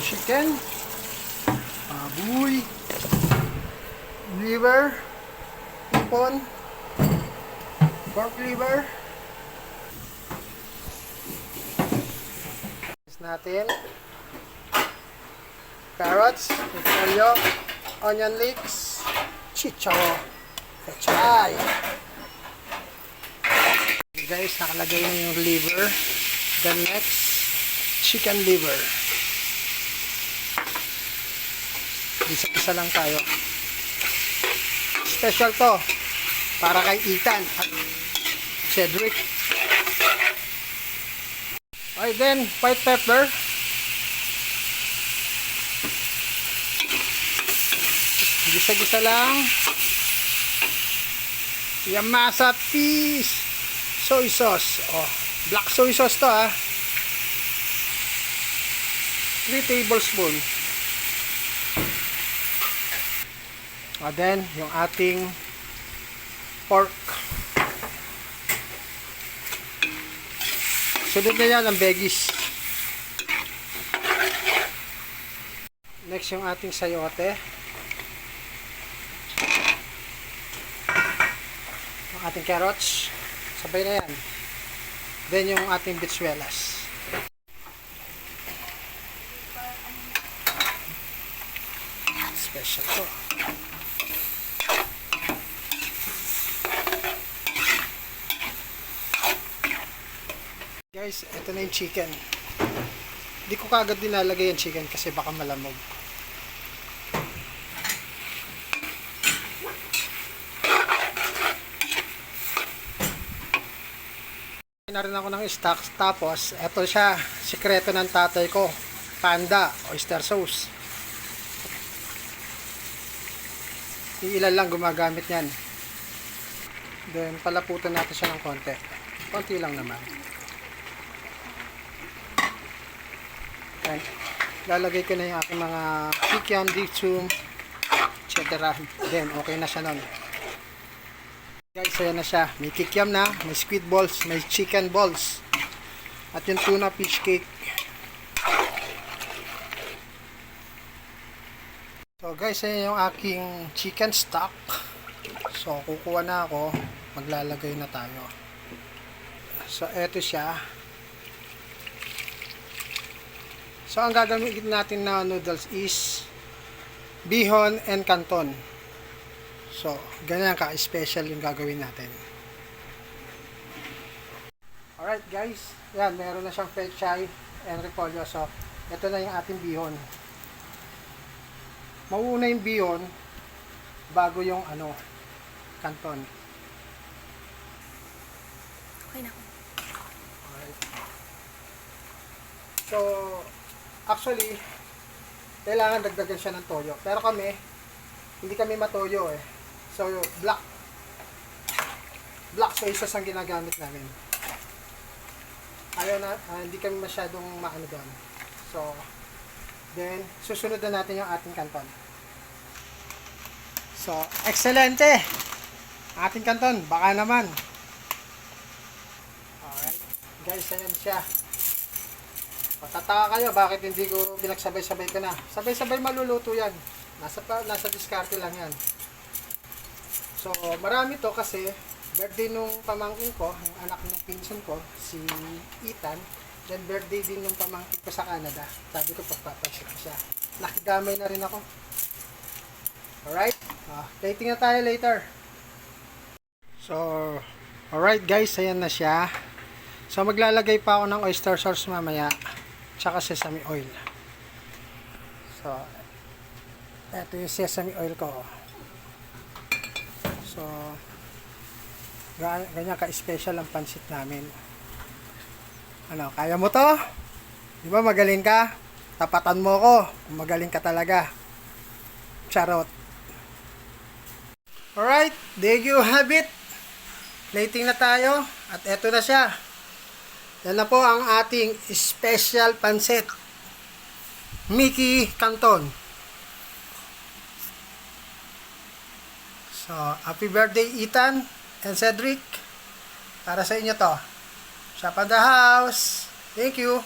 chicken, baboy, liver, hipon, pork liver. Natin carrots, repolyo, onion leeks, chicharon, pechay. Guys, nakalagay na yung liver. Then next, chicken liver. Isa-isa lang tayo. Special to para kay Ethan at Cedric. Okay, then white pepper. Gisa-gisa lang. Yamasa peas. Soy sauce. Oh, black soy sauce to ha. 3 tablespoon. And then yung ating pork. Sunod na yan ang veggies. Next yung ating sayote. Yung ating carrots. Sabay na yan. Then yung ating bitsuelas. Special to. Guys, ito na yung chicken. Hindi ko kagad dinalagay yung chicken kasi baka malamog. Na rin ako ng stocks. Tapos, ito siya. Sikreto ng tatay ko. Panda, oyster sauce. Ilan lang gumagamit yan. Then, palaputan natin siya ng konti. Konti lang naman. Then, lalagay ko na yung aking mga kikiam, ditsum, etc. Then, okay na siya nun. Guys, ayan na siya. May kikiam na, may squid balls, may chicken balls. At yung tuna fish cake. So guys, ayan yung aking chicken stock. So, kukuha na ako. Maglalagay na tayo. So, eto siya. So, ang gagamitin natin na noodles is bihon and canton. So, ganyan ka-special yung gagawin natin. Alright guys, yan, meron na siyang pechay and repolyo. So, ito na yung ating bihon. Mauuna yung bihon bago yung canton. Okay na ako. Alright. So, actually, kailangan dagdagan siya ng toyo. Pero kami, hindi kami matoyo eh. So, black soy sauce ang ginagamit namin. Ayaw na, hindi kami masyadong maano doon. So, then, susunod na natin yung ating canton. So, excelente! Ating canton, baka naman. Alright. Guys, ayan siya. Matataka kayo, bakit hindi ko pinagsabay-sabay ko na. Sabay-sabay maluluto yan. Nasa diskarte lang yan. So, marami to kasi birthday nung pamangkin ko, yung anak ng pinsan ko, si Ethan. Then birthday din nung pamangkin ko sa Canada. Sabi ko, pagpapasyal ko siya. Nakigamay na rin ako. Alright? Dating na tayo later. So, alright guys, ayan na siya. So, maglalagay pa ako ng oyster sauce mamaya. Tsaka sesame oil. So, eto yung sesame oil ko. So, ganyan ka-special ang pansit namin. Ano, kaya mo to? Di ba magaling ka? Tapatan mo ko. Magaling ka talaga. Charot. Alright, there you have it. Plating na tayo. At eto na siya. Yan na po ang ating special pansit. Mickey Canton. So, happy birthday Ethan and Cedric. Para sa inyo to. Shop at the house. Thank you.